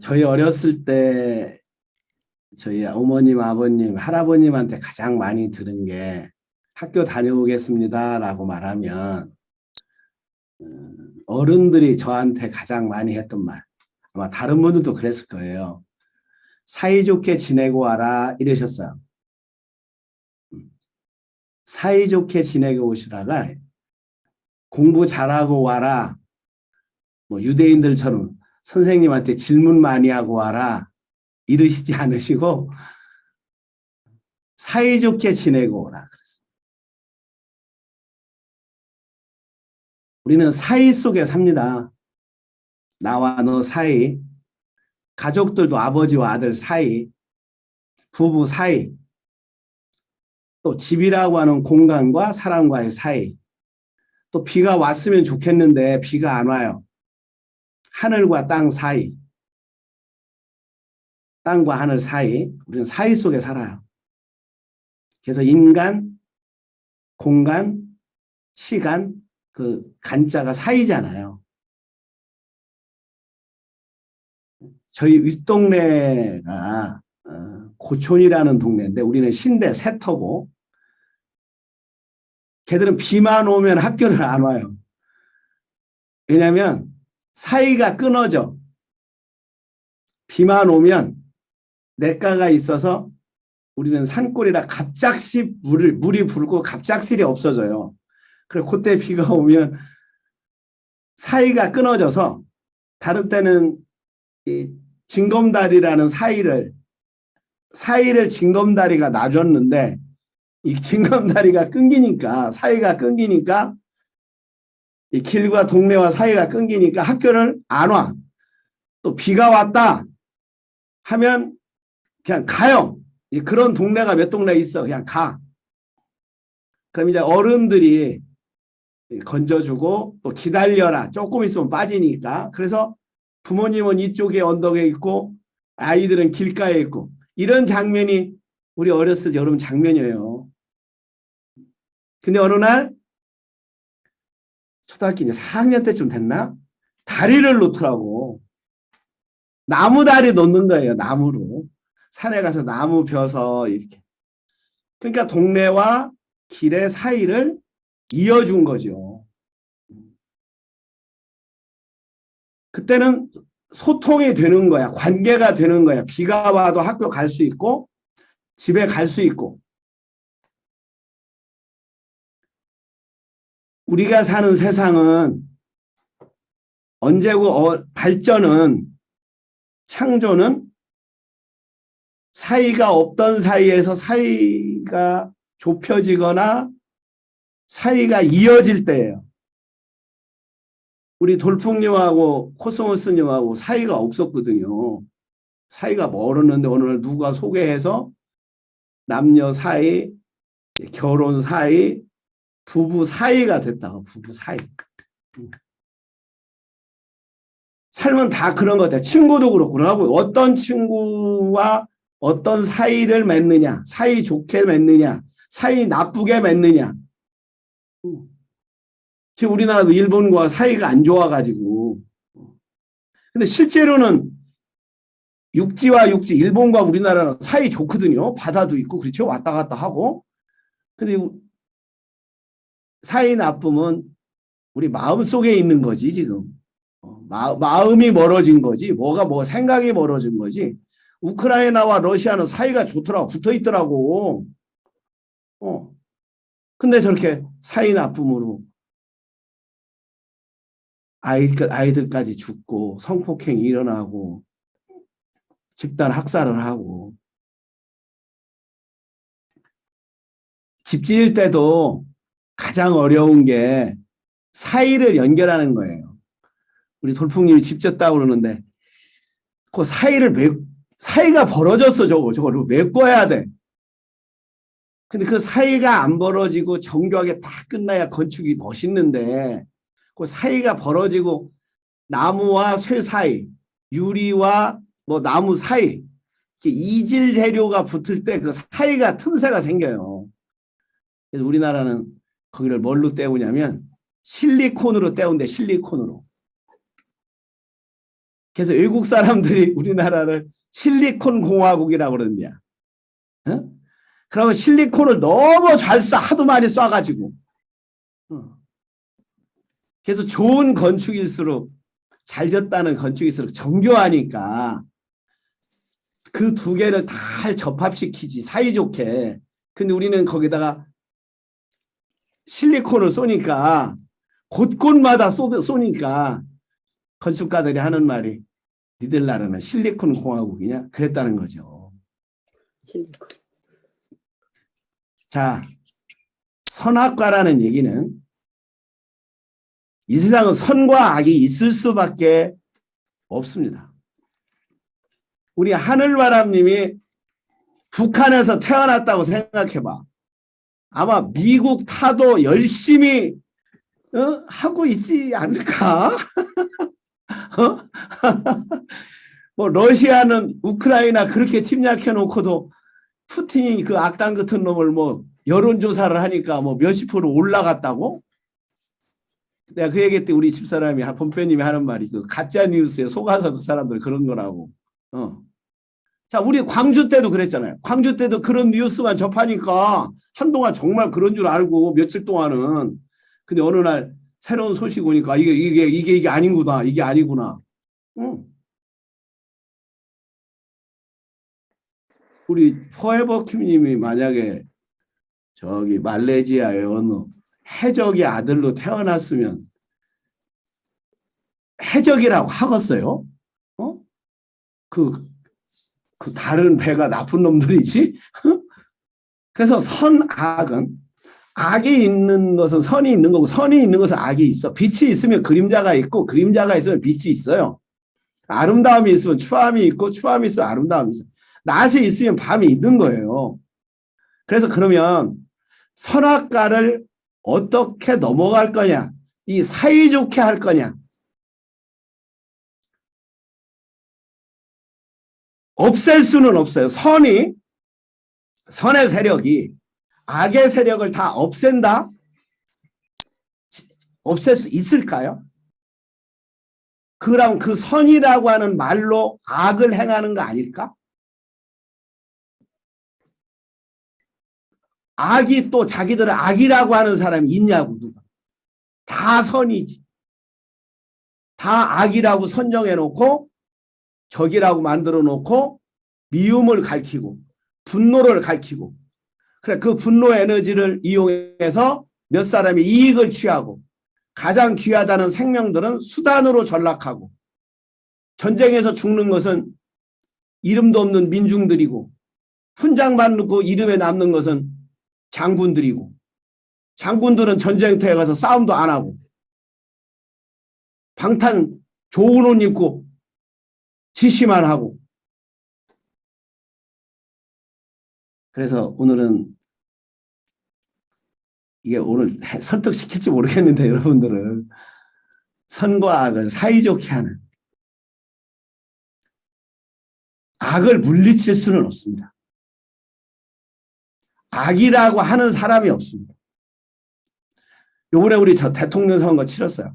저희 어렸을 때 저희 어머님, 아버님, 할아버님한테 가장 많이 들은 게 학교 다녀오겠습니다라고 말하면 어른들이 저한테 가장 많이 했던 말, 아마 다른 분들도 그랬을 거예요. 사이좋게 지내고 와라 이러셨어요. 사이좋게 지내고 오시라가 공부 잘하고 와라, 뭐 유대인들처럼 선생님한테 질문 많이 하고 와라 이러시지 않으시고 사이좋게 지내고 오라 그랬어요. 우리는 사이 속에 삽니다. 나와 너 사이, 가족들도 아버지와 아들 사이, 부부 사이, 또 집이라고 하는 공간과 사람과의 사이, 또 비가 왔으면 좋겠는데 비가 안 와요. 하늘과 땅 사이, 땅과 하늘 사이, 우리는 사이 속에 살아요. 그래서 인간, 공간, 시간, 그 간자가 사이잖아요. 저희 윗동네가 고촌이라는 동네인데 우리는 신대 세터고 걔들은 비만 오면 학교를 안 와요. 왜냐하면 사이가 끊어져. 비만 오면 냇가가 있어서 우리는 산골이라 갑작시 물이 불고 갑작스레 없어져요. 그래서 그때 비가 오면 사이가 끊어져서 다른 때는 이 징검다리라는 사이를 징검다리가 놔줬는데 이 징검다리가 끊기니까 사이가 끊기니까 이 길과 동네와 사이가 끊기니까 학교를 안 와. 또 비가 왔다 하면 그냥 가요. 그런 동네가 몇 동네 있어. 그냥 가. 그럼 이제 어른들이 건져주고 또 기다려라. 조금 있으면 빠지니까. 그래서 부모님은 이쪽에 언덕에 있고 아이들은 길가에 있고 이런 장면이 우리 어렸을 때 여러분 장면이에요. 근데 어느 날 초등학교 이제 4학년 때쯤 됐나? 다리를 놓더라고. 나무 다리 놓는 거예요. 나무로. 산에 가서 나무 벼서 이렇게. 그러니까 동네와 길의 사이를 이어준 거죠. 그때는 소통이 되는 거야. 관계가 되는 거야. 비가 와도 학교 갈 수 있고 집에 갈 수 있고. 우리가 사는 세상은 언제고 발전은 창조는 사이가 없던 사이에서 사이가 좁혀지거나 사이가 이어질 때예요. 우리 돌풍님하고 코스모스님하고 사이가 없었거든요. 사이가 멀었는데 어느 날 누가 소개해서 남녀 사이, 결혼 사이, 부부 사이가 됐다고. 부부 사이. 삶은 다 그런 것 같아요. 친구도 그렇구나. 어떤 친구와 어떤 사이를 맺느냐, 사이 좋게 맺느냐, 사이 나쁘게 맺느냐. 지금 우리나라도 일본과 사이가 안 좋아가지고. 근데 실제로는 육지와 육지, 일본과 우리나라는 사이 좋거든요. 바다도 있고, 그렇죠? 왔다 갔다 하고. 근데 사이 나쁨은 우리 마음 속에 있는 거지, 지금. 마음이 멀어진 거지. 생각이 멀어진 거지. 우크라이나와 러시아는 사이가 좋더라고. 붙어 있더라고. 근데 저렇게 사이 나쁨으로 아이들까지 죽고 성폭행이 일어나고 집단 학살을 하고 집 지을 때도 가장 어려운 게 사이를 연결하는 거예요. 우리 돌풍님이 집 졌다고 그러는데 그 사이가 벌어졌어. 저거를 메꿔야 돼. 근데 그 사이가 안 벌어지고 정교하게 다 끝나야 건축이 멋있는데 그 사이가 벌어지고 나무와 쇠 사이, 유리와 뭐 나무 사이, 이질 재료가 붙을 때 그 사이가 틈새가 생겨요. 그래서 우리나라는 거기를 뭘로 때우냐면 실리콘으로 때운대. 실리콘으로. 그래서 외국 사람들이 우리나라를 실리콘 공화국이라고 그러느냐. 어? 그러면 실리콘을 너무 잘 쏴, 하도 많이 쏴가지고. 그래서 좋은 건축일수록, 잘 졌다는 건축일수록 정교하니까 그 두 개를 다 접합시키지, 사이좋게. 근데 우리는 거기다가 실리콘을 쏘니까, 곳곳마다 쏘니까 건축가들이 하는 말이, 니들 나라는 실리콘 공화국이냐? 그랬다는 거죠. 실리콘. 자, 선악과라는 얘기는 이 세상은 선과 악이 있을 수밖에 없습니다. 우리 하늘바람님이 북한에서 태어났다고 생각해봐. 아마 미국 타도 열심히 하고 있지 않을까? 뭐 러시아는 우크라이나 그렇게 침략해 놓고도 푸틴이 그 악당 같은 놈을 뭐 여론조사를 하니까 뭐 몇십 프로 올라갔다고? 내가 그 얘기 때 우리 집사람이 본표님이 하는 말이 그 가짜 뉴스에 속아서 그 사람들 그런 거라고. 자, 우리 광주 때도 그랬잖아요. 광주 때도 그런 뉴스만 접하니까 한동안 정말 그런 줄 알고 며칠 동안은. 근데 어느 날 새로운 소식 오니까 이게 아니구나. 이게 아니구나. 우리 포에버 킴님이 만약에 저기 말레이시아의 어느 해적의 아들로 태어났으면 해적이라고 하겠어요? 그 다른 배가 나쁜 놈들이지? 그래서 선악은, 악이 있는 것은 선이 있는 거고 선이 있는 것은 악이 있어. 빛이 있으면 그림자가 있고 그림자가 있으면 빛이 있어요. 아름다움이 있으면 추함이 있고 추함이 있으면 아름다움이 있어요. 낮이 있으면 밤이 있는 거예요. 그래서 그러면 선악과를 어떻게 넘어갈 거냐? 이 사이좋게 할 거냐? 없앨 수는 없어요. 선의 세력이 악의 세력을 다 없앤다? 없앨 수 있을까요? 그럼 그 선이라고 하는 말로 악을 행하는 거 아닐까? 악이 또 자기들을 악이라고 하는 사람이 있냐고, 누가. 다 선이지. 다 악이라고 선정해 놓고 적이라고 만들어 놓고 미움을 가리키고 분노를 가리키고, 그래 그 분노 에너지를 이용해서 몇 사람이 이익을 취하고 가장 귀하다는 생명들은 수단으로 전락하고, 전쟁에서 죽는 것은 이름도 없는 민중들이고 훈장만 놓고 이름에 남는 것은 장군들이고, 장군들은 전쟁터에 가서 싸움도 안 하고 방탄 좋은 옷 입고 지시만 하고. 그래서 오늘은 이게 오늘 설득시킬지 모르겠는데 여러분들을 선과 악을 사이좋게 하는, 악을 물리칠 수는 없습니다. 악이라고 하는 사람이 없습니다. 요번에 우리 대통령 선거 치렀어요.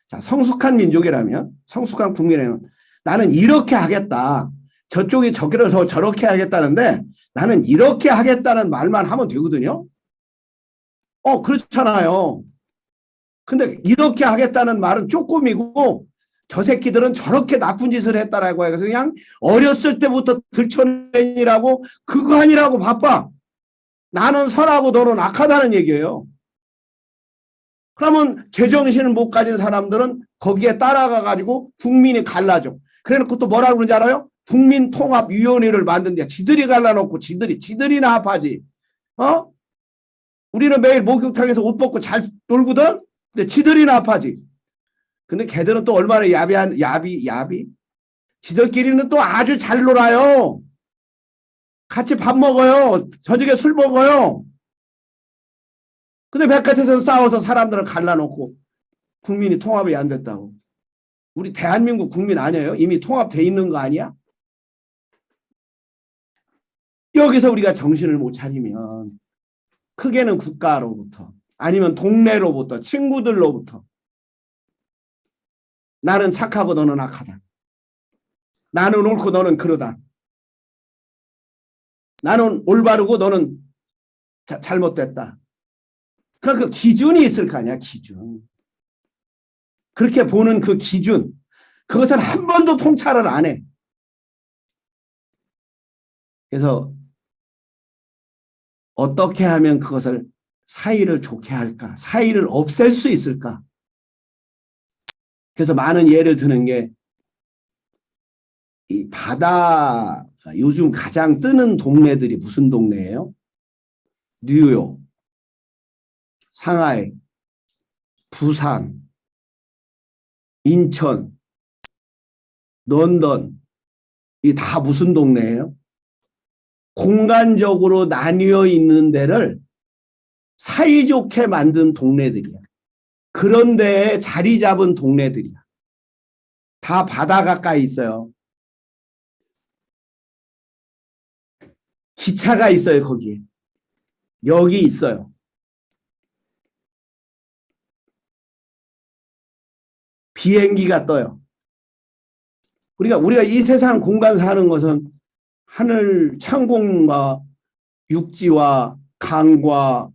자, 성숙한 민족이라면, 성숙한 국민이라면 나는 이렇게 하겠다. 저쪽이 저렇게 하겠다는데 나는 이렇게 하겠다는 말만 하면 되거든요. 그렇잖아요. 근데 이렇게 하겠다는 말은 쪼꼬미고 저 새끼들은 저렇게 나쁜 짓을 했다라고 해서 그냥 어렸을 때부터 들춰내니라고 그거 아니라고 바빠. 나는 선하고 너는 악하다는 얘기예요. 그러면 제정신을 못 가진 사람들은 거기에 따라가가지고 국민이 갈라져. 그래놓고 또 뭐라고 그러는지 알아요? 국민통합위원회를 만든데 지들이 갈라놓고 지들이나 합하지. 우리는 매일 목욕탕에서 옷 벗고 잘 놀거든? 근데 지들이나 합하지. 근데 걔들은 또 얼마나 야비? 지들끼리는 또 아주 잘 놀아요. 같이 밥 먹어요. 저녁에 술 먹어요. 근데 바깥에서 싸워서 사람들을 갈라놓고 국민이 통합이 안 됐다고. 우리 대한민국 국민 아니에요? 이미 통합돼 있는 거 아니야? 여기서 우리가 정신을 못 차리면 크게는 국가로부터 아니면 동네로부터 친구들로부터 나는 착하고 너는 악하다. 나는 옳고 너는 그러다. 나는 올바르고 너는 잘못됐다. 그러니까 그 기준이 있을 거 아니야, 기준. 그렇게 보는 그 기준. 그것은 한 번도 통찰을 안 해. 그래서 어떻게 하면 그것을 사이를 좋게 할까? 사이를 없앨 수 있을까? 그래서 많은 예를 드는 게 이 바다 요즘 가장 뜨는 동네들이 무슨 동네예요? 뉴욕, 상하이, 부산, 인천, 런던 이 다 무슨 동네예요? 공간적으로 나뉘어 있는 데를 사이좋게 만든 동네들이야. 그런 데에 자리 잡은 동네들이야. 다 바다 가까이 있어요. 기차가 있어요, 거기에. 여기 있어요. 비행기가 떠요. 우리가 이 세상 공간 사는 것은 하늘 창공과 육지와 강과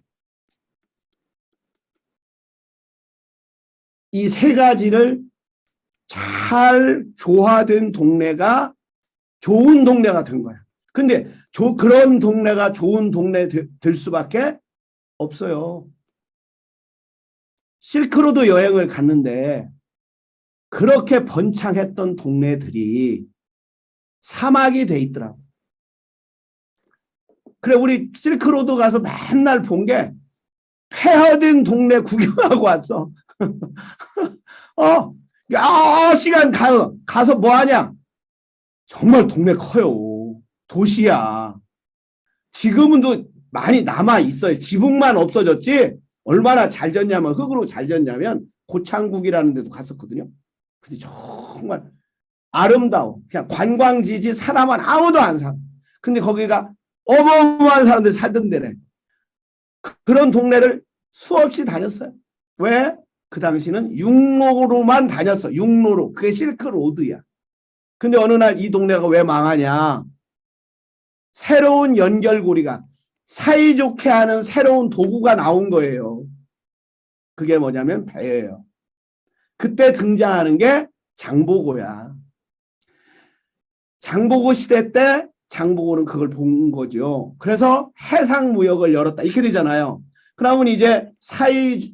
이 세 가지를 잘 조화된 동네가 좋은 동네가 된 거야. 근데 그런 동네가 좋은 동네 될 수밖에 없어요. 실크로드 여행을 갔는데 그렇게 번창했던 동네들이 사막이 돼 있더라고. 그래, 우리 실크로드 가서 맨날 본 게 폐허된 동네 구경하고 왔어. 여러 시간 가서 뭐 하냐? 정말 동네 커요. 도시야. 지금은 또 많이 남아 있어요. 지붕만 없어졌지. 얼마나 잘 졌냐면 흙으로 잘 졌냐면 고창국이라는 데도 갔었거든요. 근데 정말 아름다워. 그냥 관광지지 사람은 아무도 안 사. 근데 거기가 어마어마한 사람들이 살던 데래. 그런 동네를 수없이 다녔어요. 왜? 그 당시는 육로로만 다녔어. 육로로. 그게 실크로드야. 근데 어느 날 이 동네가 왜 망하냐? 새로운 연결고리가 사이좋게 하는 새로운 도구가 나온 거예요. 그게 뭐냐면 배예요. 그때 등장하는 게 장보고야. 장보고 시대 때 장보고는 그걸 본 거죠. 그래서 해상무역을 열었다. 이렇게 되잖아요. 그러면 이제 사이를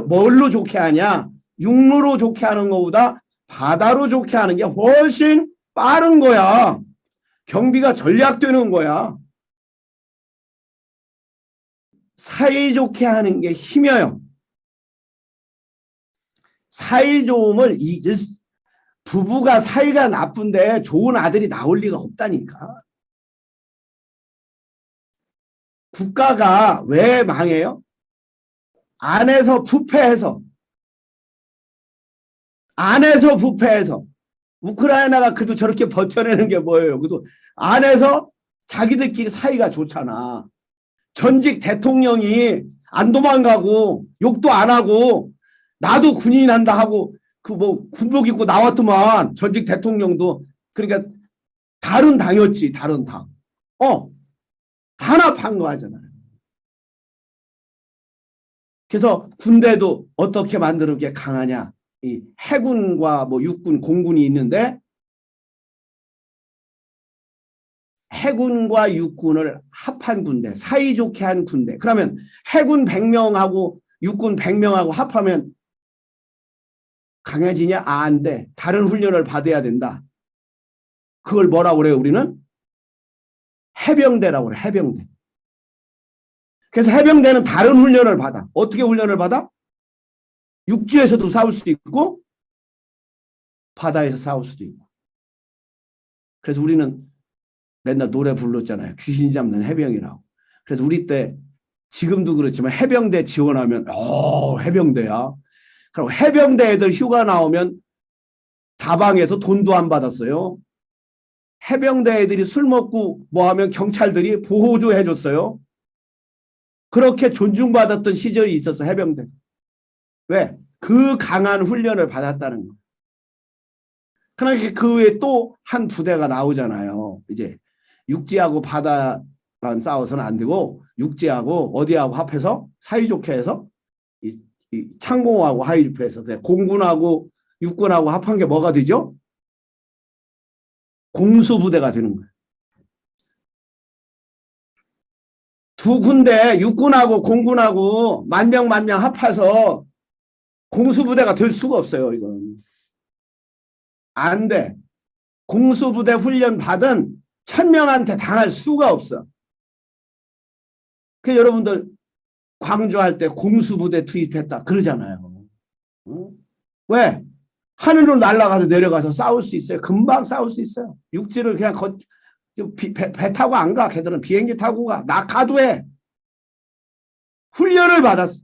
뭘로 좋게 하냐? 육로로 좋게 하는 것보다 바다로 좋게 하는 게 훨씬 빠른 거야. 경비가 전략되는 거야. 사이좋게 하는 게 힘이에요. 사이좋음을 부부가 사이가 나쁜데 좋은 아들이 나올 리가 없다니까. 국가가 왜 망해요? 안에서 부패해서. 우크라이나가 그래도 저렇게 버텨내는 게 뭐예요? 그래도 안에서 자기들끼리 사이가 좋잖아. 전직 대통령이 안 도망가고 욕도 안 하고 나도 군인 한다 하고 그 뭐 군복 입고 나왔더만 전직 대통령도. 그러니까 다른 당이었지. 다른 당. 단합한 거 하잖아요. 그래서 군대도 어떻게 만드는 게 강하냐. 이 해군과 뭐 육군, 공군이 있는데 해군과 육군을 합한 군대, 사이좋게 한 군대. 그러면 해군 100명하고 육군 100명하고 합하면 강해지냐? 안 돼. 다른 훈련을 받아야 된다. 그걸 뭐라고 그래요, 우리는? 해병대라고 그래, 해병대. 그래서 해병대는 다른 훈련을 받아. 어떻게 훈련을 받아? 육지에서도 싸울 수도 있고 바다에서 싸울 수도 있고. 그래서 우리는 맨날 노래 불렀잖아요. 귀신 잡는 해병이라고. 그래서 우리 때 지금도 그렇지만 해병대 지원하면 해병대야. 그럼 해병대 애들 휴가 나오면 다방에서 돈도 안 받았어요. 해병대 애들이 술 먹고 뭐 하면 경찰들이 보호도 해줬어요. 그렇게 존중받았던 시절이 있었어, 해병대. 왜? 그 강한 훈련을 받았다는 거. 그러니까 그 외에 또 한 부대가 나오잖아요. 이제 육지하고 바다만 싸워서는 안 되고 육지하고 어디하고 합해서 사이좋게 해서 이 창공하고 하이좋게 해서 그래 공군하고 육군하고 합한 게 뭐가 되죠? 공수부대가 되는 거예요. 두 군데 육군하고 공군하고 만명 합해서 공수부대가 될 수가 없어요. 이건 안 돼. 공수부대 훈련 받은 1000명한테 당할 수가 없어. 그 여러분들 광주할 때 공수부대 투입했다 그러잖아요. 어? 왜? 하늘로 날아가서 내려가서 싸울 수 있어요. 금방 싸울 수 있어요. 육지를 그냥 배 타고 안 가. 걔들은 비행기 타고 가. 낙하도 해. 훈련을 받았어.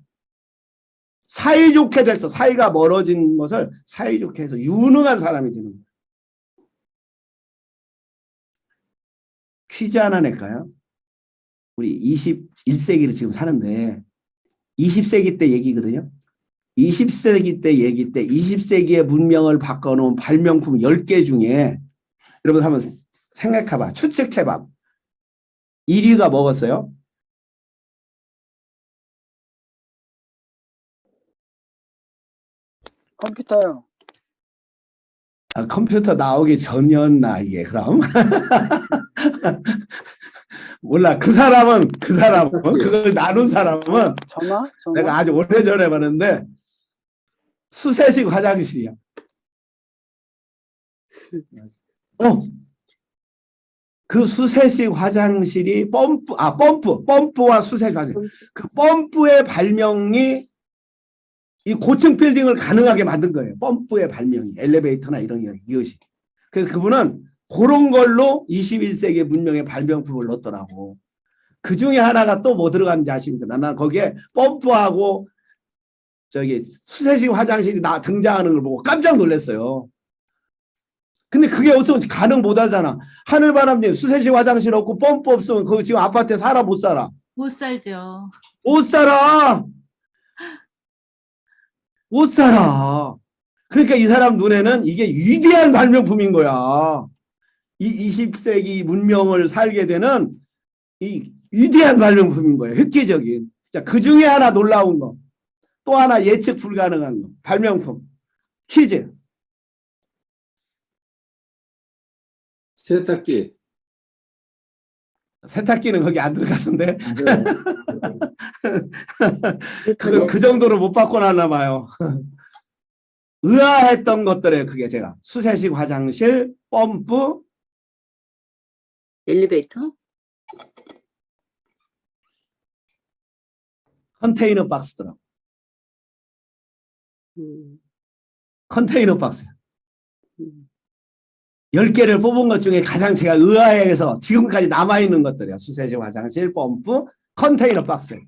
사이좋게 됐어. 사이가 멀어진 것을 사이좋게 해서 유능한 사람이 되는 거예요. 퀴즈 하나 낼까요? 우리 21세기를 지금 사는데 20세기 때 얘기거든요. 20세기 때 얘기 때 20세기의 문명을 바꿔놓은 발명품 10개 중에 여러분 한번 생각해봐. 추측해봐. 1위가 뭐겠어요? 컴퓨터요. 아, 컴퓨터 나오기 전이었나 이게 그럼? 몰라. 그 사람은 그걸 나눈 사람은 전화? 내가 아주 오래전에 봤는데 수세식 화장실이야. 그 수세식 화장실이 펌프와 수세식 화장실. 그 펌프의 발명이 이 고층 빌딩을 가능하게 만든 거예요. 펌프의 발명이 엘리베이터나 이것이. 그래서 그분은 그런 걸로 21세기 문명의 발명품을 넣었더라고. 그 중에 하나가 또 뭐 들어가는지 아십니까? 난 거기에 펌프하고 저기 수세식 화장실이 등장하는 걸 보고 깜짝 놀랐어요. 근데 그게 없으면 가능 못 하잖아. 하늘바람님 수세식 화장실 없고 펌프 없으면 그거 지금 아파트에 살아 못 살아? 못 살죠. 못 살아. 못 살아. 그러니까 이 사람 눈에는 이게 위대한 발명품인 거야. 이 20세기 문명을 살게 되는 이 위대한 발명품인 거예요. 획기적인. 자, 그 중에 하나 놀라운 거. 또 하나 예측 불가능한 거. 발명품. 퀴즈. 세탁기. 세탁기는 거기 안 들어가는데. 네. 그 정도로 못 바꿔놨나 봐요. 의아했던 것들에 그게 제가 수세식 화장실, 펌프, 엘리베이터? 컨테이너 박스더라고. 컨테이너 박스. 10개를 뽑은 것 중에 가장 제가 의아해서 지금까지 남아있는 것들이야. 수세식 화장실, 펌프, 컨테이너 박스.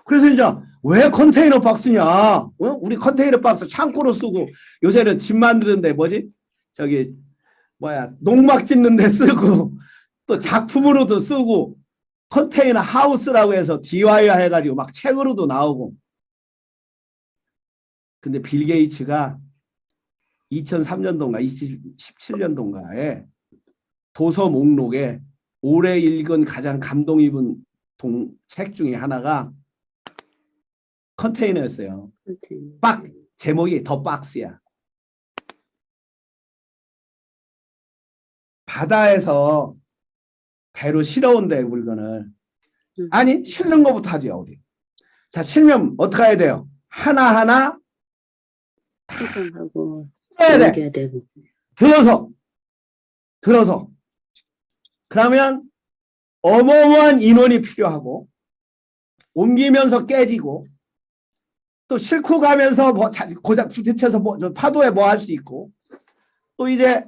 그래서 이제 왜 컨테이너 박스냐? 어? 우리 컨테이너 박스 창고로 쓰고 요새는 집 만드는데 저기 농막 짓는 데 쓰고 또 작품으로도 쓰고 컨테이너 하우스라고 해서 DIY 해가지고 막 책으로도 나오고. 근데 빌 게이츠가 2003년도인가 2017년도인가에 도서 목록에 올해 읽은 가장 감동 입은 책 중에 하나가 컨테이너였어요. 제목이 더 박스야. 바다에서 배로 실어온대 물건을. 아니 실는 것부터 하죠 우리. 자 실면 어떻게 해야 돼요? 하나하나 포장하고 해야 돼. 들어서. 그러면 어마어마한 인원이 필요하고 옮기면서 깨지고 또 싣고 가면서 고작 부딪혀서 파도에 뭐 할 수 있고 또 이제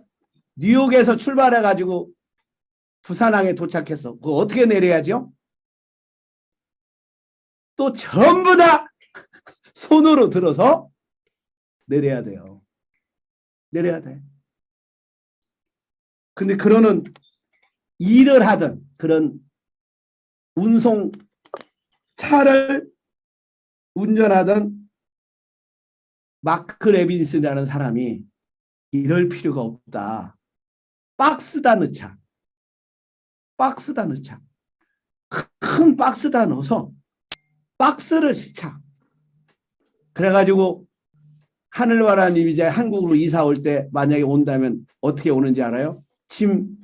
뉴욕에서 출발해가지고 부산항에 도착해서 그거 어떻게 내려야죠? 또 전부 다 손으로 들어서 내려야 돼요. 내려야 돼. 근데 그러는 일을 하던 그런 운송 차를 운전하던 마크 레빈슨이라는 사람이 이럴 필요가 없다. 박스다 넣자. 박스다 넣자. 큰 박스다 넣어서 박스를 싣자. 그래가지고 하늘바라님 이제 한국으로 이사 올 때 만약에 온다면 어떻게 오는지 알아요? 짐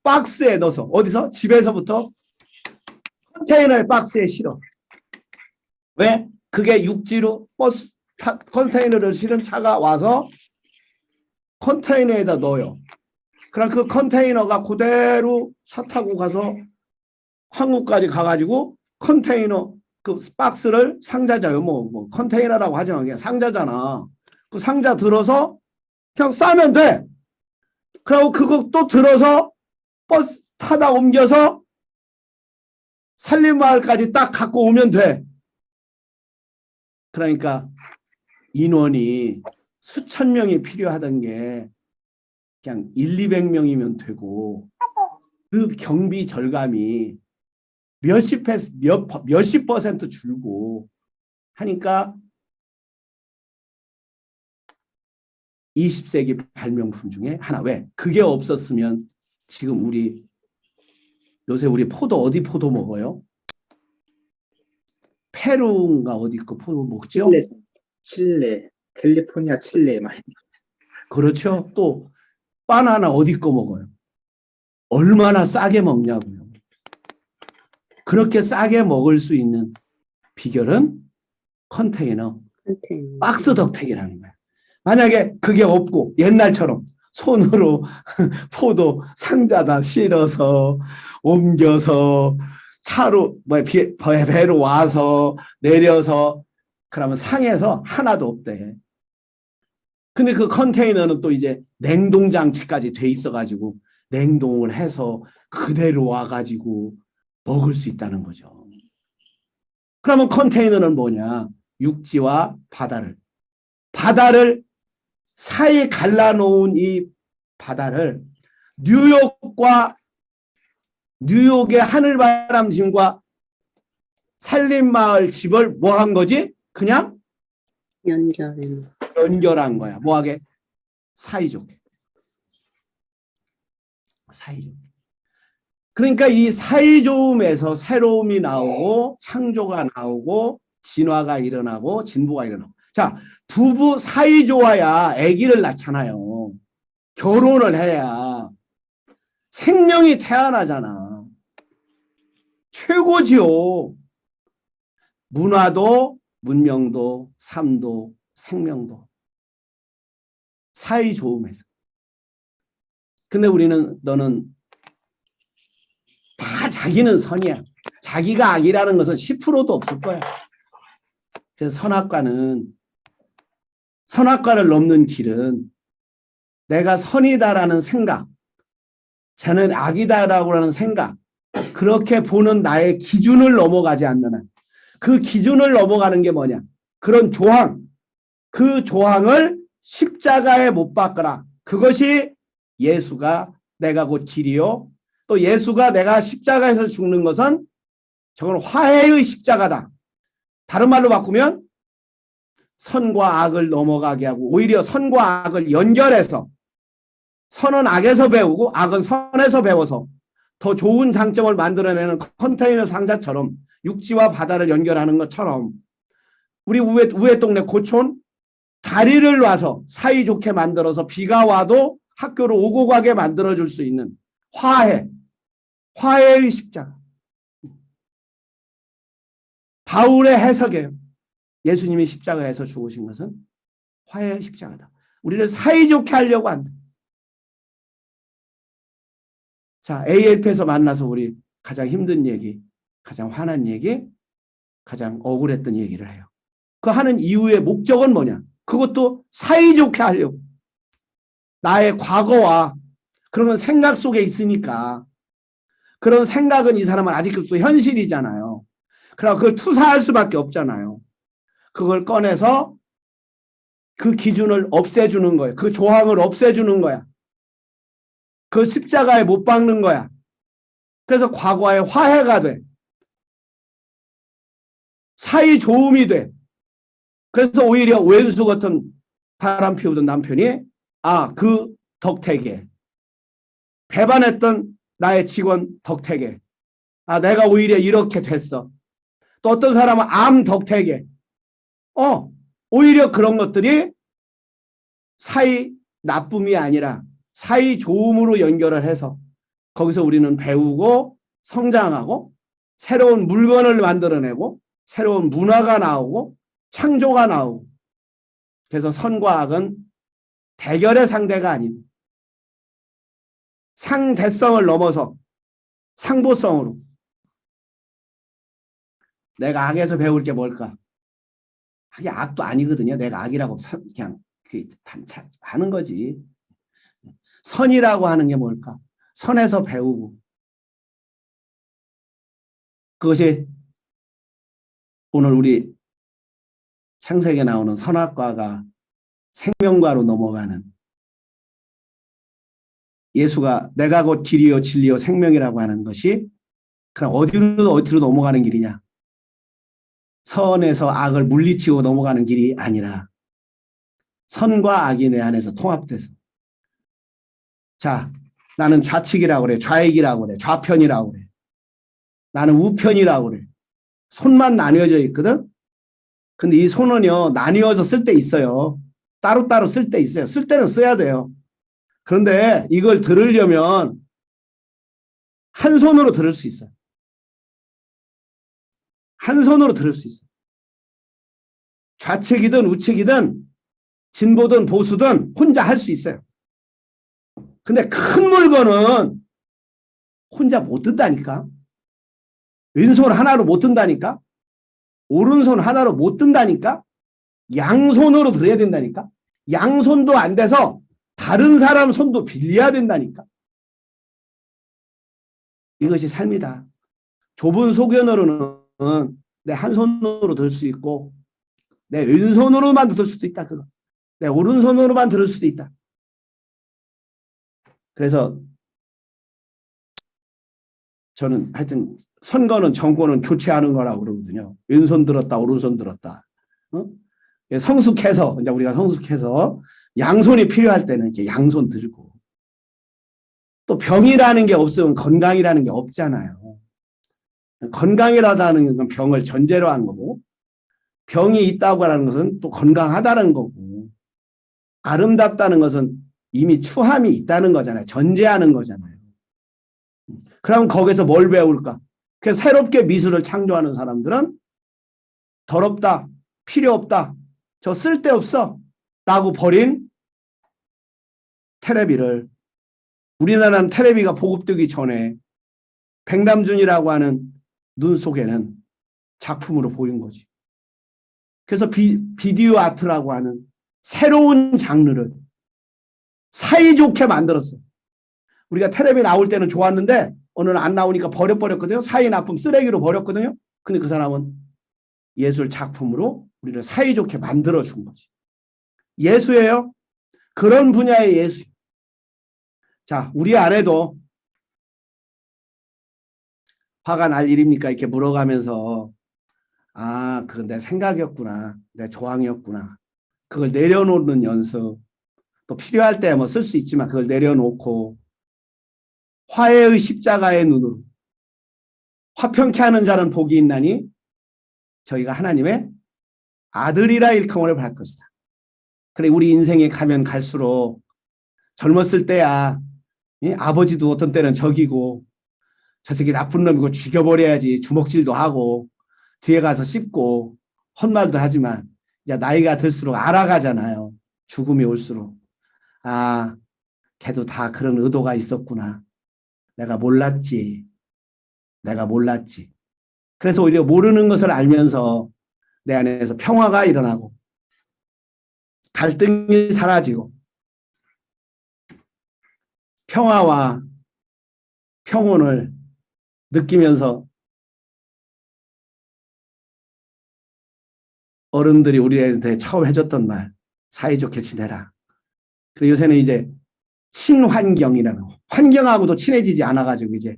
박스에 넣어서 어디서? 집에서부터 컨테이너의 박스에 실어. 왜? 그게 육지로 버스 컨테이너를 실은 차가 와서 컨테이너에다 넣어요. 그럼 그 컨테이너가 그대로 차 타고 가서 한국까지 가가지고 컨테이너 그 박스를 상자자요. 뭐 컨테이너라고 하지만 그냥 상자잖아. 그 상자 들어서 그냥 싸면 돼. 그리고 그거 또 들어서 버스 타다 옮겨서 산림마을까지 딱 갖고 오면 돼. 그러니까 인원이 수천 명이 필요하던 게 그냥 200명이면 되고 그 경비 절감이 몇십 퍼센트 줄고 하니까 20세기 발명품 중에 하나. 왜? 그게 없었으면 지금 요새 우리 포도 어디 포도 먹어요? 페루인가 어디 거 포도 먹죠? 칠레, 캘리포니아 칠레 많이. 그렇죠. 또 바나나 어디 거 먹어요? 얼마나 싸게 먹냐고요. 그렇게 싸게 먹을 수 있는 비결은 컨테이너, 박스 덕택이라는 거야. 만약에 그게 없고 옛날처럼 손으로 포도 상자다 실어서 옮겨서 차로 배로 와서 내려서 그러면 상해서 하나도 없대. 근데 그 컨테이너는 또 이제 냉동장치까지 돼 있어가지고 냉동을 해서 그대로 와가지고 먹을 수 있다는 거죠. 그러면 컨테이너는 뭐냐? 육지와 바다를 사이 갈라놓은 이 바다를 뉴욕의 하늘바람 짐과 산림마을 집을 뭐 한 거지? 그냥 연결한 거야. 뭐하게? 사이좋게. 그러니까 이 사이좋음에서 새로움이 나오고 창조가 나오고 진화가 일어나고 진보가 일어나고. 자, 부부 사이좋아야 아기를 낳잖아요. 결혼을 해야 생명이 태어나잖아. 최고지요. 문화도 문명도 삶도 생명도 사이좋음에서. 근데 너는 다 자기는 선이야. 자기가 악이라는 것은 10%도 없을 거야. 그래서 선악과를 넘는 길은 내가 선이다라는 생각, 쟤는 악이다라고 하는 생각, 그렇게 보는 나의 기준을 넘어가지 않는 한, 그 기준을 넘어가는 게 뭐냐? 그런 조항, 그 조항을 십자가에 못 박거라. 그것이 예수가 내가 곧 길이요. 또 예수가 내가 십자가에서 죽는 것은 저건 화해의 십자가다. 다른 말로 바꾸면 선과 악을 넘어가게 하고 오히려 선과 악을 연결해서 선은 악에서 배우고 악은 선에서 배워서 더 좋은 장점을 만들어내는 컨테이너 상자처럼 육지와 바다를 연결하는 것처럼 우리 우회 동네 고촌 다리를 놔서 사이좋게 만들어서 비가 와도 학교로 오고 가게 만들어줄 수 있는 화해의 십자가. 바울의 해석이에요. 예수님이 십자가에서 죽으신 것은 화해의 십자가다. 우리를 사이좋게 하려고 한다. 자, AF에서 만나서 우리 가장 힘든 얘기, 가장 화난 얘기, 가장 억울했던 얘기를 해요. 그 하는 이유의 목적은 뭐냐? 그것도 사이좋게 하려고. 나의 과거와 그런 건 생각 속에 있으니까 그런 생각은 이 사람은 아직도 현실이잖아요. 그러나 그걸 투사할 수밖에 없잖아요. 그걸 꺼내서 그 기준을 없애주는 거예요. 그 조항을 없애주는 거야. 그 십자가에 못 박는 거야. 그래서 과거의 화해가 돼. 사이 좋음이 돼. 그래서 오히려 왼수 같은 바람 피우던 남편이 그 덕택에. 배반했던 나의 직원 덕택에. 내가 오히려 이렇게 됐어. 또 어떤 사람은 암 덕택에. 오히려 그런 것들이 사이 나쁨이 아니라 사이 좋음으로 연결을 해서 거기서 우리는 배우고 성장하고 새로운 물건을 만들어내고 새로운 문화가 나오고 창조가 나오고. 그래서 선과 악은 대결의 상대가 아닌 상대성을 넘어서 상보성으로. 내가 악에서 배울 게 뭘까? 악이 악도 아니거든요. 내가 악이라고 그냥 하는 거지. 선이라고 하는 게 뭘까? 선에서 배우고. 그것이 오늘 우리 창세기에 나오는 선악과가 생명과로 넘어가는, 예수가 내가 곧 길이요 진리요 생명이라고 하는 것이 그냥 어디로 넘어가는 길이냐? 선에서 악을 물리치고 넘어가는 길이 아니라 선과 악이 내 안에서 통합돼서. 자, 나는 좌측이라고 그래, 좌익이라고 그래, 좌편이라고 그래, 나는 우편이라고 그래. 손만 나뉘어져 있거든. 근데 이 손은요, 나뉘어서 쓸 때 있어요. 따로따로 쓸 때 있어요. 쓸 때는 써야 돼요. 그런데 이걸 들으려면 한 손으로 들을 수 있어요. 한 손으로 들을 수 있어요. 좌측이든 우측이든 진보든 보수든 혼자 할 수 있어요. 근데 큰 물건은 혼자 못 든다니까. 왼손 하나로 못 든다니까. 오른손 하나로 못 든다니까. 양손으로 들어야 된다니까. 양손도 안 돼서 다른 사람 손도 빌려야 된다니까. 이것이 삶이다. 좁은 소견으로는 내 한 손으로 들 수 있고 내 왼손으로만 들 수도 있다. 그거. 내 오른손으로만 들을 수도 있다. 그래서 저는 하여튼 선거는 정권은 교체하는 거라고 그러거든요. 왼손 들었다 오른손 들었다. 성숙해서, 이제 우리가 성숙해서 양손이 필요할 때는 이렇게 양손 들고. 또 병이라는 게 없으면 건강이라는 게 없잖아요. 건강이라는 건 병을 전제로 한 거고, 병이 있다고 하는 것은 또 건강하다는 거고, 아름답다는 것은 이미 추함이 있다는 거잖아요. 전제하는 거잖아요. 그럼 거기서 뭘 배울까? 그래서 새롭게 미술을 창조하는 사람들은 더럽다, 필요 없다, 저 쓸데없어 라고 버린 테레비를, 우리나라는 테레비가 보급되기 전에 백남준이라고 하는 눈 속에는 작품으로 보인 거지. 그래서 비디오 아트라고 하는 새로운 장르를 사이좋게 만들었어요. 우리가 텔레비 나올 때는 좋았는데 어느 날 안 나오니까 버렸거든요. 사이 나쁨 쓰레기로 버렸거든요. 근데 그 사람은 예술 작품으로 우리를 사이좋게 만들어준 거지. 예수예요. 그런 분야의 예수. 자, 우리 안에도 화가 날 일입니까? 이렇게 물어가면서 그건 내 생각이었구나. 내 조항이었구나. 그걸 내려놓는 연습. 또 필요할 때 뭐 쓸 수 있지만 그걸 내려놓고 화해의 십자가의 눈으로 화평케 하는 자는 복이 있나니 저희가 하나님의 아들이라 일컬음을 받을 것이다. 그래, 우리 인생에 가면 갈수록 젊었을 때야 아버지도 어떤 때는 적이고 저 새끼 나쁜 놈이고 죽여버려야지 주먹질도 하고 뒤에 가서 씹고 헛말도 하지만 이제 나이가 들수록 알아가잖아요. 죽음이 올수록 걔도 다 그런 의도가 있었구나. 내가 몰랐지. 그래서 오히려 모르는 것을 알면서 내 안에서 평화가 일어나고 갈등이 사라지고 평화와 평온을 느끼면서 어른들이 우리한테 처음 해줬던 말, 사이좋게 지내라. 그리고 요새는 이제 친환경이라는, 환경하고도 친해지지 않아가지고 이제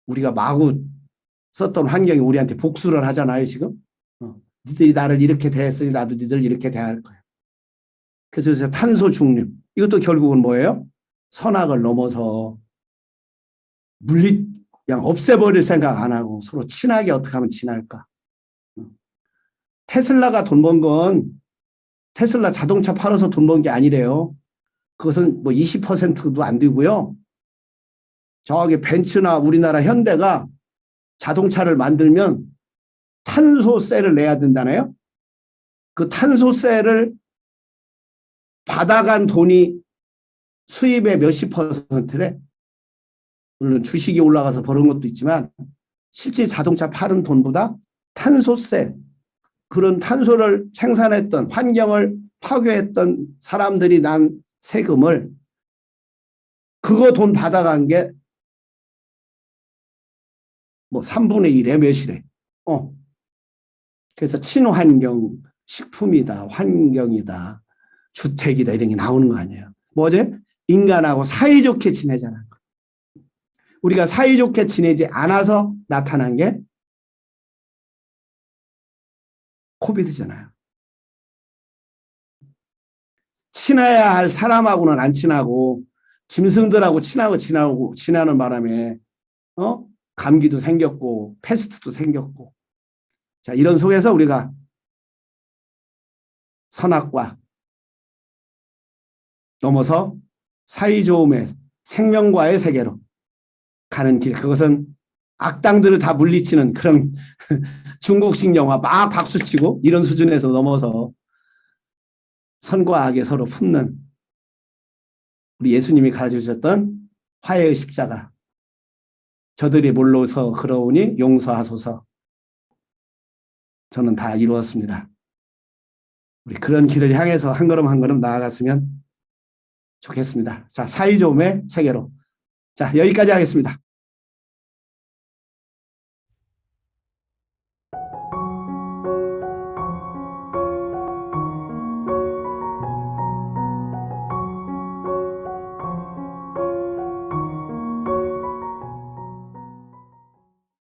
우리가 마구 썼던 환경이 우리한테 복수를 하잖아요, 지금. 니들이 나를 이렇게 대했으니 나도 니들 이렇게 대할 거야. 그래서 요새 탄소 중립. 이것도 결국은 뭐예요? 선악을 넘어서 그냥 없애버릴 생각 안 하고 서로 친하게 어떻게 하면 지낼까. 테슬라가 돈 번 건 테슬라 자동차 팔아서 돈 번 게 아니래요. 그것은 뭐 20%도 안 되고요. 저기 벤츠나 우리나라 현대가 자동차를 만들면 탄소세를 내야 된다네요. 그 탄소세를 받아간 돈이 수입의 몇십 퍼센트래. 물론 주식이 올라가서 버는 것도 있지만 실제 자동차 파는 돈보다 탄소세, 그런 탄소를 생산했던, 환경을 파괴했던 사람들이 난 세금을 그거 돈 받아간 게 뭐 3분의 1에 몇이래. 그래서 친환경 식품이다, 환경이다, 주택이다 이런 게 나오는 거 아니에요. 뭐지? 인간하고 사이좋게 지내자는 거. 우리가 사이좋게 지내지 않아서 나타난 게 코비드잖아요. 친해야 할 사람하고는 안 친하고 짐승들하고 친하고 지나는 바람에 감기도 생겼고 패스트도 생겼고. 자, 이런 속에서 우리가 선악과 넘어서 사이좋음의 생명과의 세계로 가는 길, 그것은 악당들을 다 물리치는 그런 중국식 영화 막 박수치고 이런 수준에서 넘어서 선과 악에 서로 품는 우리 예수님이 가르쳐주셨던 화해의 십자가, 저들이 몰라서 그러오니 용서하소서, 저는 다 이루었습니다. 우리 그런 길을 향해서 한 걸음 한 걸음 나아갔으면 좋겠습니다. 자, 사이좋음의 세계로. 자, 여기까지 하겠습니다.